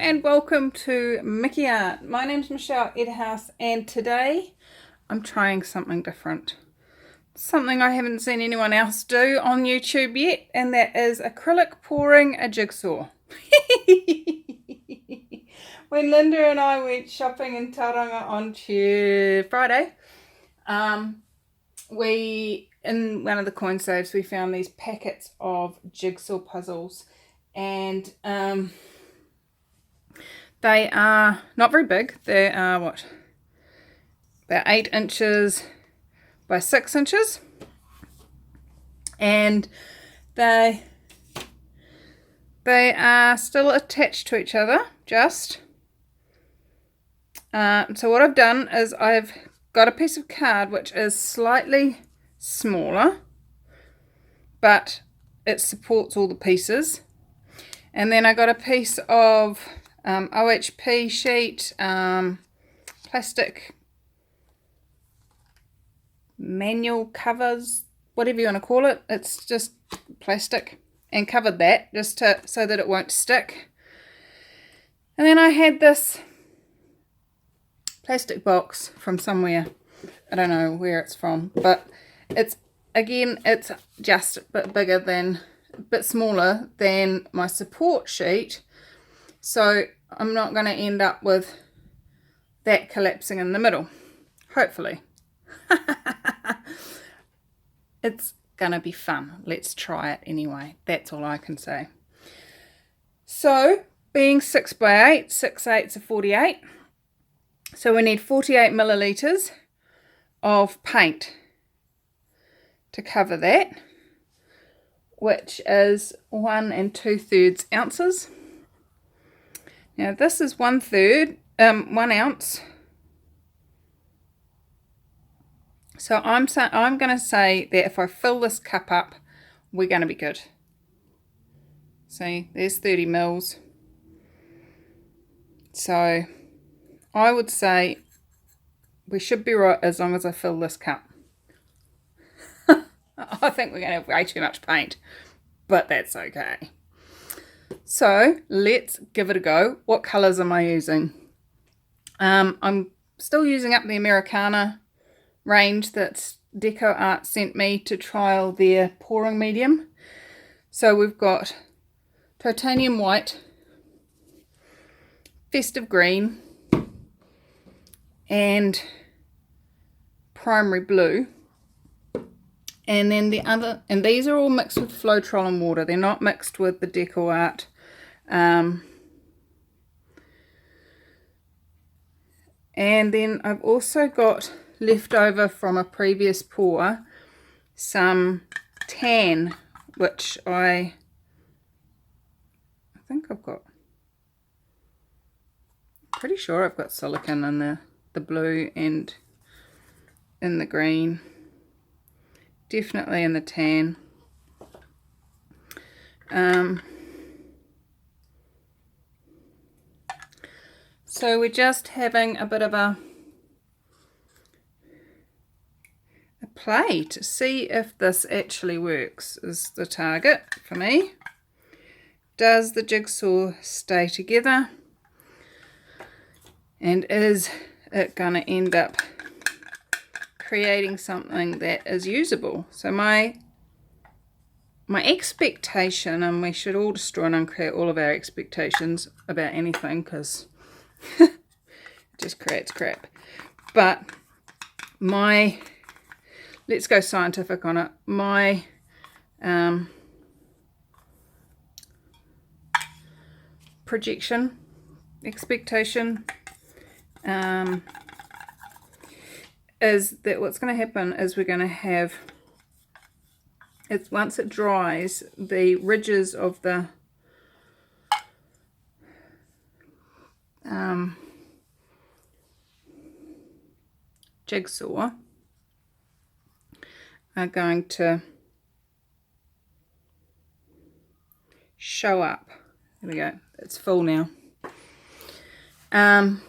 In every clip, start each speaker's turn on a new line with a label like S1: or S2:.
S1: and welcome to Mickey Art. My name's Michelle Edhouse and today I'm trying something different. Something I haven't seen anyone else do on YouTube yet, and that is acrylic pouring a jigsaw. When Linda and I went shopping in Tauranga on Friday, in one of the coin saves we found these packets of jigsaw puzzles, and they are not very big. They are about 8 inches by 6 inches, and they are still attached to each other, just. So what I've done is I've got a piece of card which is slightly smaller, but it supports all the pieces. And then I got a piece of OHP sheet, plastic manual covers, whatever you want to call it. It's just plastic, and covered that just so that it won't stick. And then I had this plastic box from somewhere. I don't know where it's from, but it's just a bit bigger than, a bit smaller than my support sheet, so I'm not going to end up with that collapsing in the middle, hopefully. It's gonna be fun. Let's try it anyway. That's all I can say. So being 6 by 8, 6 8s are 48, so we need 48 milliliters of paint to cover that, which is 1 2/3 ounces. Now this is 1/3, 1 ounce. So I'm going to say that if I fill this cup up, we're going to be good. See, there's 30 mils. So I would say we should be right as long as I fill this cup. I think we're going to have way too much paint, but that's okay. So let's give it a go. What colours am I using? I'm still using up the Americana range that Deco Art sent me to trial their pouring medium. So we've got titanium white, festive green, and primary blue. And then and these are all mixed with Floetrol and water. They're not mixed with the Deco Art. And then I've also got left over from a previous pour some tan, which I think pretty sure I've got silicone in the blue and in the green, definitely in the tan. So we're just having a bit of a play to see if this actually works, is the target for me. Does the jigsaw stay together, and is it going to end up creating something that is usable? So my expectation, and we should all destroy and uncreate all of our expectations about anything, because it just creates crap, but let's go scientific on it. My expectation is that what's going to happen is we're going to have, once it dries, the ridges of the jigsaw are going to show up. There we go, it's full now. And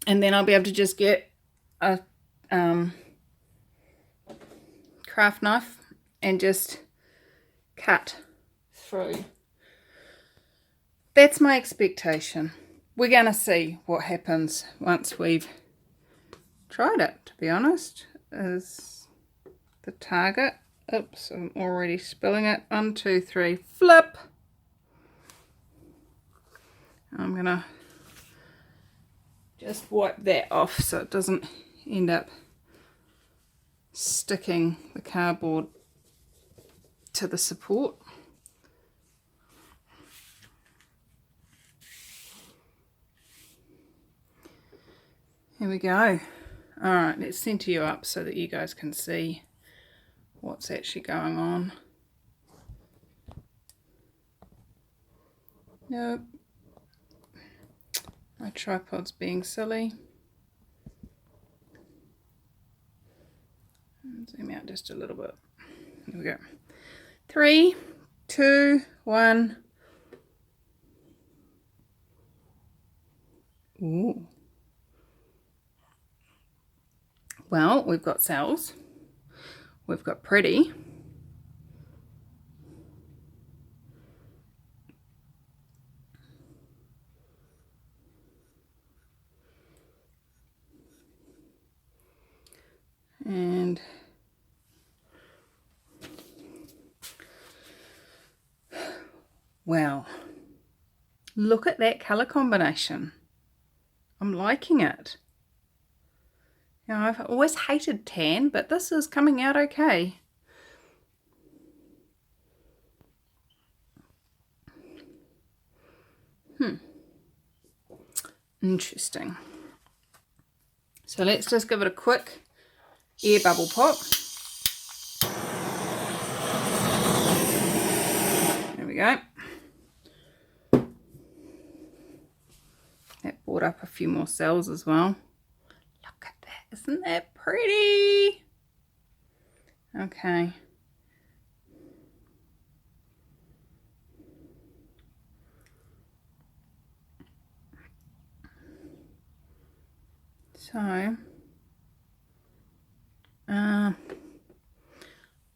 S1: then I'll be able to just get a craft knife and just cut through that's my expectation. We're going to see what happens once we've tried it, to be honest. Is the target. Oops, I'm already spilling it. 1, 2, 3, flip. I'm going to just wipe that off so it doesn't end up sticking the cardboard to the support. Here we go. Alright, let's center you up so that you guys can see what's actually going on. Nope. My tripod's being silly. Zoom out just a little bit. Here we go. 3, 2, 1. Ooh. Well, we've got cells. We've got pretty. And wow, look at that color combination. I'm liking it. You know, I've always hated tan, but this is coming out okay. Interesting. So let's just give it a quick air bubble pop. There we go. That brought up a few more cells as well. Look at that. Isn't that pretty? Okay. So, I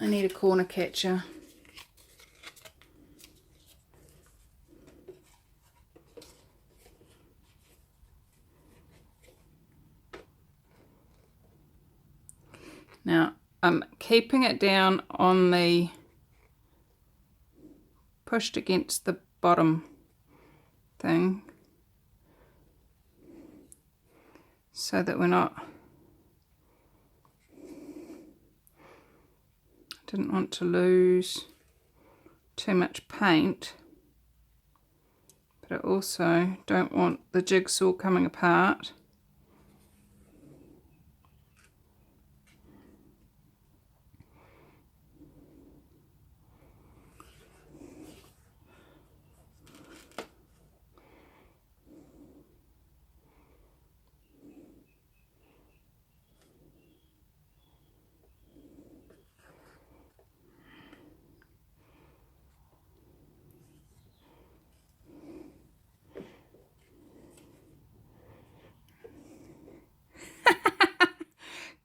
S1: need a corner catcher. Now, I'm keeping it down on the, pushed against the bottom thing, so that we're not, didn't want to lose too much paint, but I also don't want the jigsaw coming apart.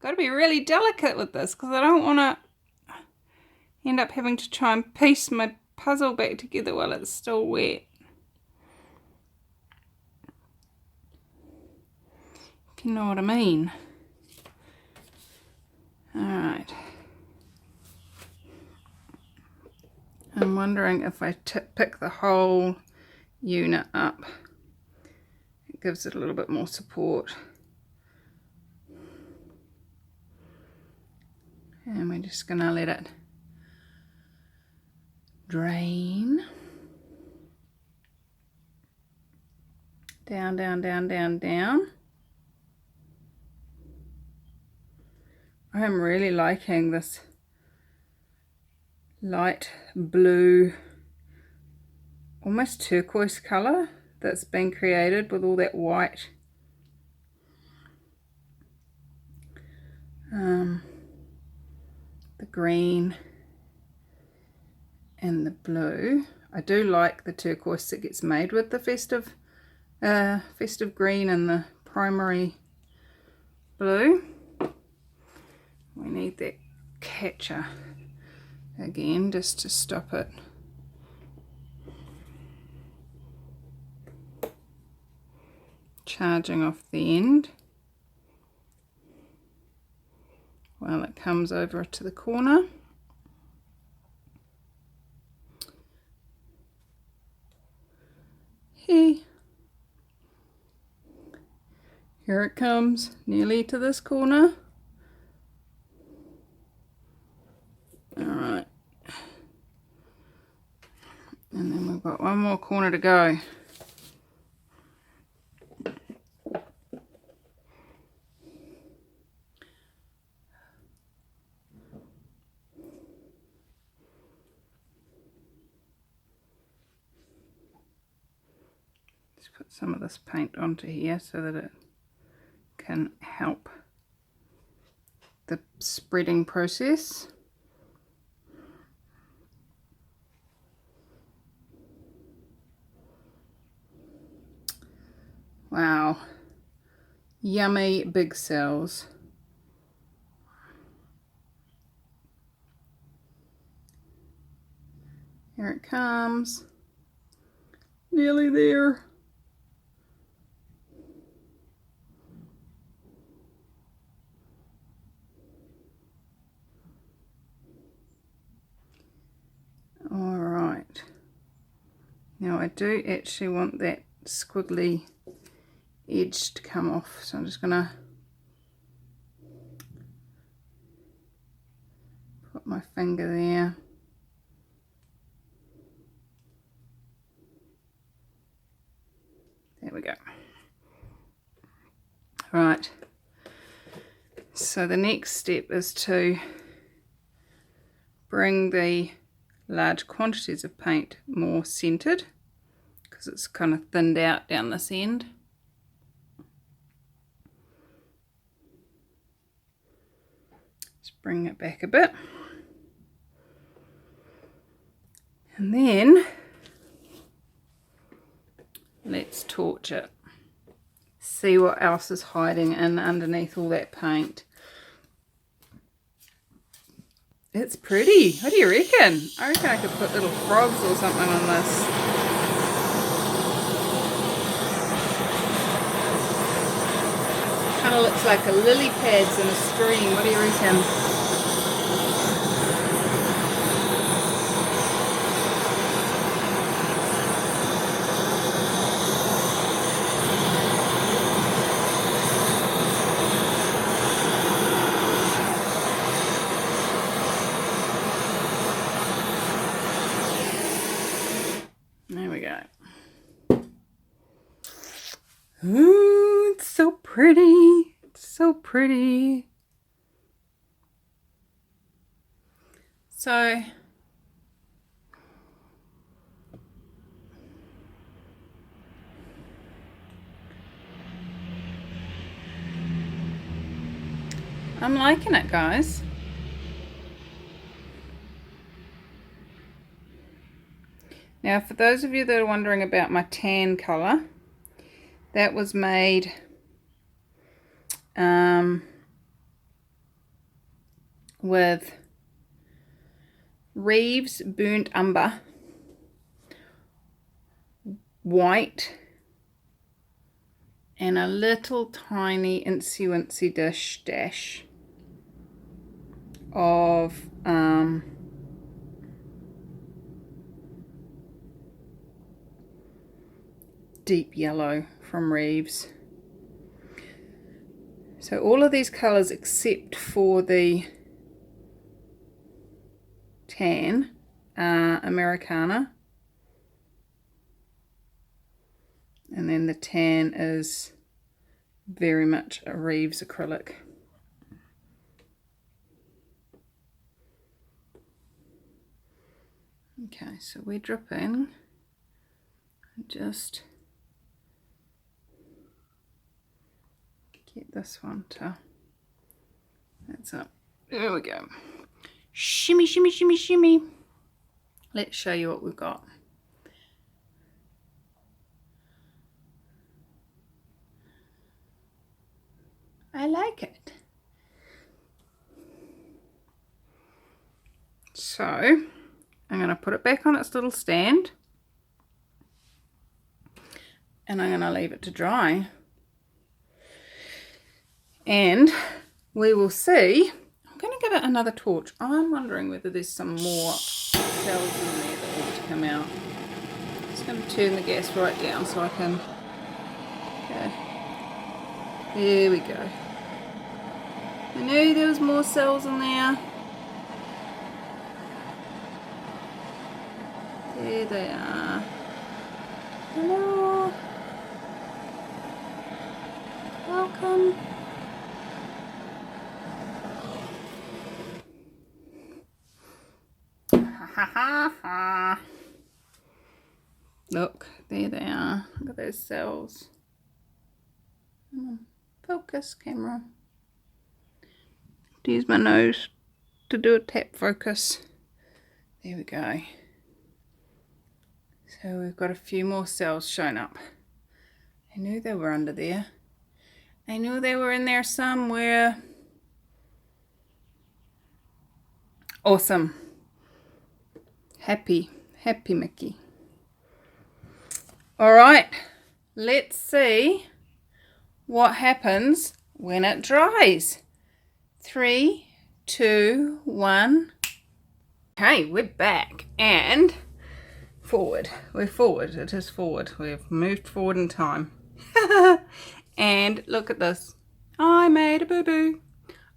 S1: Got to be really delicate with this because I don't want to end up having to try and piece my puzzle back together while it's still wet. If you know what I mean. Alright. I'm wondering if I pick the whole unit up, it gives it a little bit more support. And we're just going to let it drain. Down, down, down, down, down. I am really liking this light blue, almost turquoise colour that's been created with all that white. The green and the blue. I do like the turquoise that gets made with the festive green and the primary blue. We need that catcher again just to stop it charging off the end while it comes over to the corner. Here it comes, nearly to this corner. Alright. And then we've got one more corner to go. Put some of this paint onto here so that it can help the spreading process. Wow, yummy big cells. Here it comes, nearly there. Alright, now I do actually want that squiggly edge to come off, so I'm just going to put my finger there. There we go. Right, so the next step is to bring the large quantities of paint more centered, because it's kind of thinned out down this end. Just bring it back a bit, and then let's torch it. See what else is hiding in underneath all that paint. It's pretty. What do you reckon? I reckon I could put little frogs or something on this. Kind of looks like a lily pads in a stream. What do you reckon? There we go. Ooh, it's so pretty. It's so pretty. So I'm liking it, guys. Now, for those of you that are wondering about my tan colour, that was made with Reeves Burnt Umber, white, and a little tiny incy wincy dish dash of deep yellow from Reeves. So all of these colours except for the tan are Americana, and then the tan is very much a Reeves acrylic. Okay, so we're dripping. Just get this one to, that's up. There we go. Shimmy, shimmy, shimmy, shimmy. Let's show you what we've got. I like it. So I'm going to put it back on its little stand, and I'm going to leave it to dry. and we will see. I'm going to give it another torch. I'm wondering whether there's some more cells in there that want to come out. I'm just going to turn the gas right down so I can. Okay. There we go. I knew there was more cells in there. There they are. Hello. Welcome. Ha ha ha ha. Look, there they are. Look at those cells. Focus, camera. Use my nose to do a tap focus. There we go. So we've got a few more cells shown up. I knew they were under there. I knew they were in there somewhere. Awesome. Happy Mickey. Alright, let's see what happens when it dries. 3, 2, 1. Okay, we're back and forward. We're forward. It is forward. We've moved forward in time. And look at this. I made a boo-boo.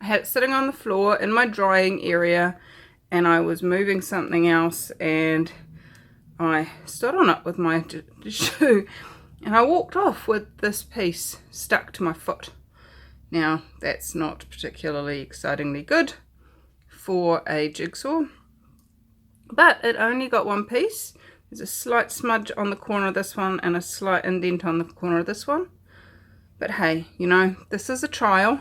S1: I had it sitting on the floor in my drying area and I was moving something else and I stood on it with my shoe and I walked off with this piece stuck to my foot. Now, that's not particularly excitingly good for a jigsaw, but it only got one piece. There's a slight smudge on the corner of this one and a slight indent on the corner of this one. But hey, you know, this is a trial,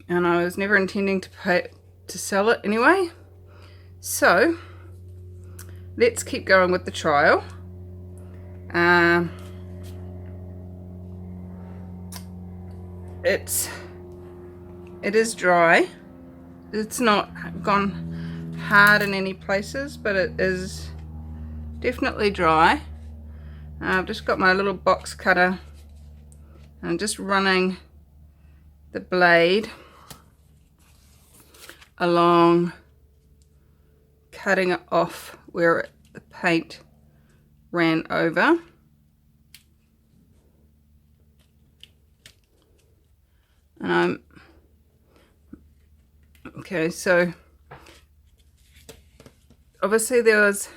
S1: and I was never intending to sell it anyway. So, let's keep going with the trial. It is dry. It's not gone hard in any places, but it is definitely dry. I've just got my little box cutter and I'm just running the blade along, cutting it off where the paint ran over. And I'm okay, so obviously there was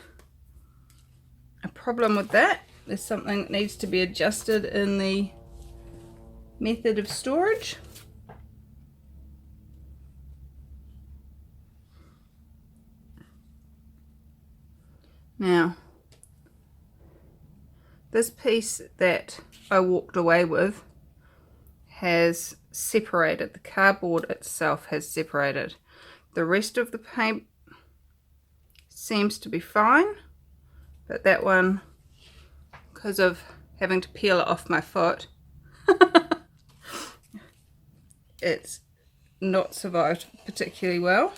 S1: a problem with that. There's something that needs to be adjusted in the method of storage. Now, this piece that I walked away with has separated. The cardboard itself has separated. The rest of the paint seems to be fine, but that one, because of having to peel it off my foot, it's not survived particularly well.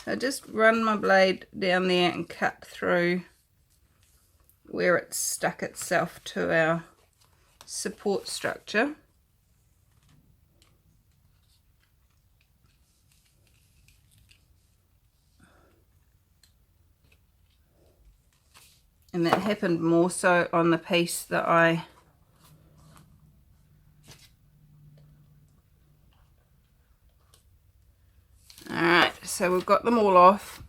S1: So I just run my blade down there and cut through where it's stuck itself to our support structure. And that happened more so on the piece that I alright, so we've got them all off.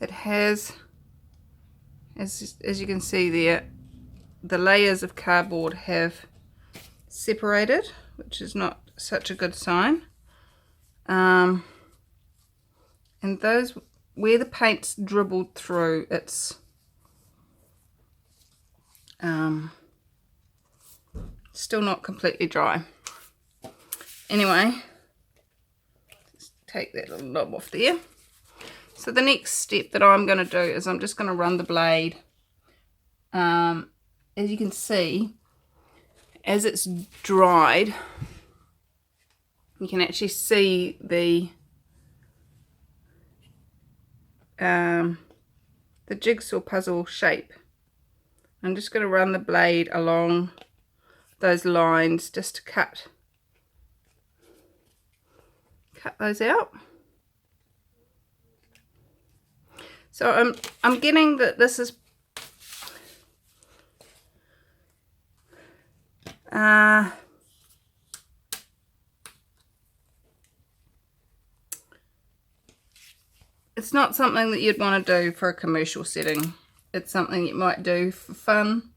S1: It has, as you can see there, the layers of cardboard have separated, which is not such a good sign. And those, where the paint's dribbled through, it's still not completely dry. Anyway, just take that little knob off there. So the next step that I'm going to do is I'm just going to run the blade. As you can see, as it's dried, you can actually see the jigsaw puzzle shape. I'm just going to run the blade along those lines just to cut cut those out. So I'm getting that this is it's not something that you'd want to do for a commercial setting. It's something you might do for fun,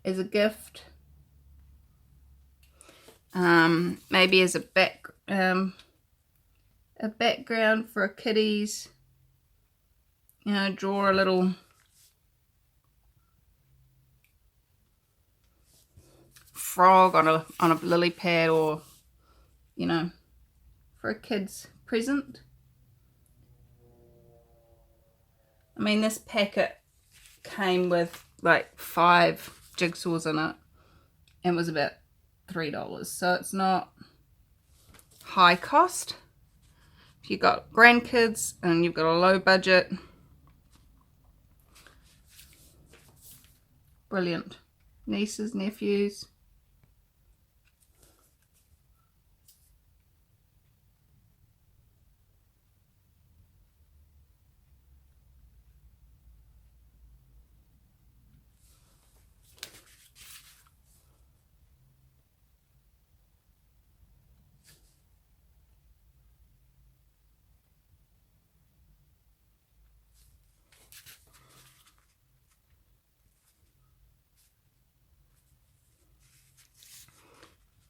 S1: as a gift, maybe as a background for a kiddies. You know, draw a little frog on a lily pad, or, you know, for a kid's present. I mean, this packet came with like 5 jigsaws in it and was about $3, so it's not high cost. If you've got grandkids and you've got a low budget, brilliant. Nieces, nephews.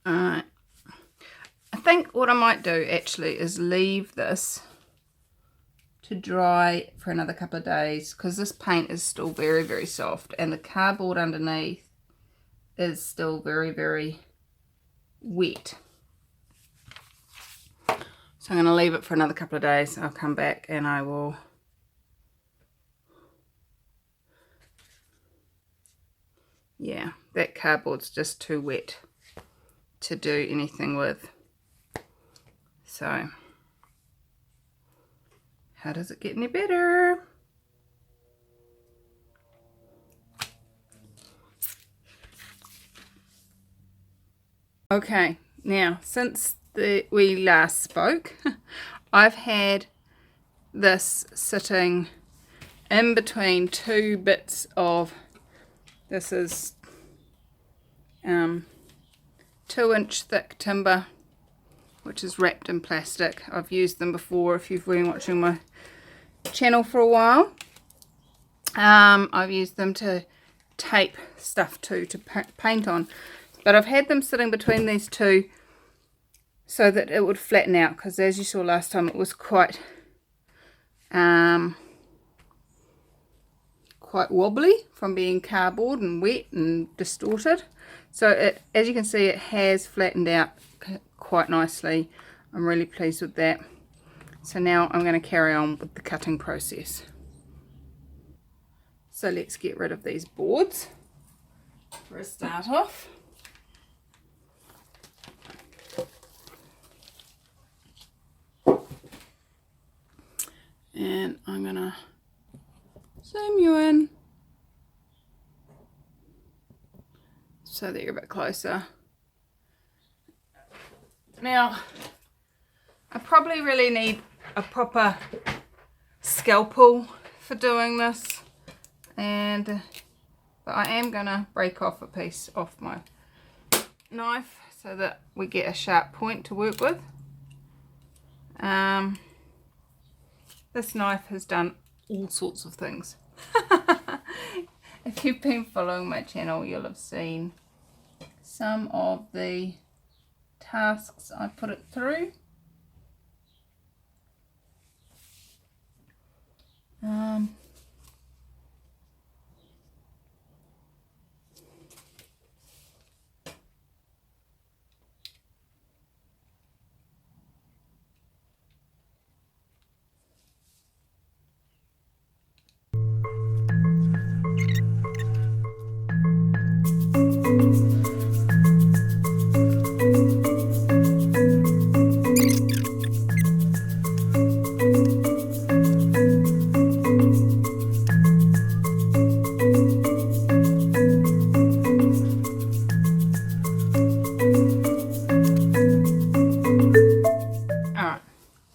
S1: Alright, I think what I might do actually is leave this to dry for another couple of days, because this paint is still very, very soft and the cardboard underneath is still very, very wet. So I'm going to leave it for another couple of days. I'll come back and I will yeah, that cardboard's just too wet to do anything with. So how does it get any better? Okay, now since we last spoke, I've had this sitting in between 2 bits of, this is 2-inch thick timber, which is wrapped in plastic. I've used them before if you've been watching my channel for a while. I've used them to tape stuff to paint on, but I've had them sitting between these two so that it would flatten out, because as you saw last time, it was quite wobbly from being cardboard and wet and distorted. So it, as you can see, it has flattened out quite nicely. I'm really pleased with that. So now I'm going to carry on with the cutting process. So let's get rid of these boards for a start off. And I'm going to zoom you in so that you're a bit closer. Now, I probably really need a proper scalpel for doing this, but I am going to break off a piece off my knife so that we get a sharp point to work with. This knife has done all sorts of things. If you've been following my channel, you'll have seen some of the tasks I put it through.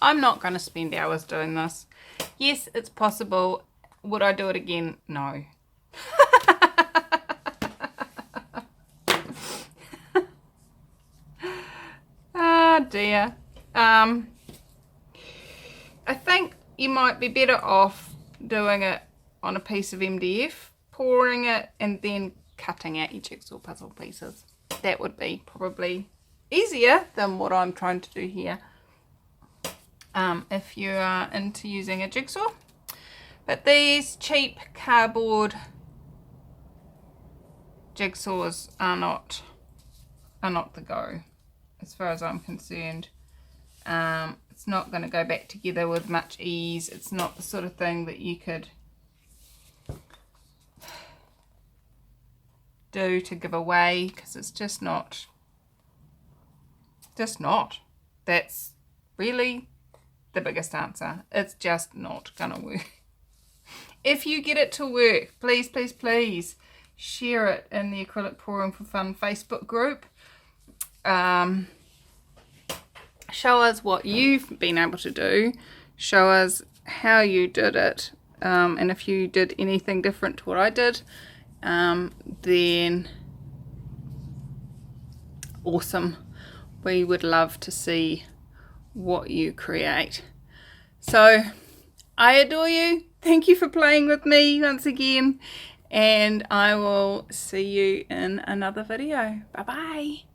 S1: I'm not going to spend hours doing this. Yes, it's possible. Would I do it again? No. Ah, dear. I think you might be better off doing it on a piece of MDF, pouring it, and then cutting out your jigsaw puzzle pieces. That would be probably easier than what I'm trying to do here, if you are into using a jigsaw. But these cheap cardboard jigsaws are not the go, as far as I'm concerned. It's not going to go back together with much ease. It's not the sort of thing that you could do to give away, because it's just not. That's really the biggest answer. It's just not gonna work. If you get it to work, please, please, please share it in the Acrylic Pouring for Fun Facebook group. Show us what you've been able to do. Show us how you did it. And if you did anything different to what I did, then awesome. We would love to see what you create. So I adore you. Thank you for playing with me once again, and I will see you in another video. Bye bye.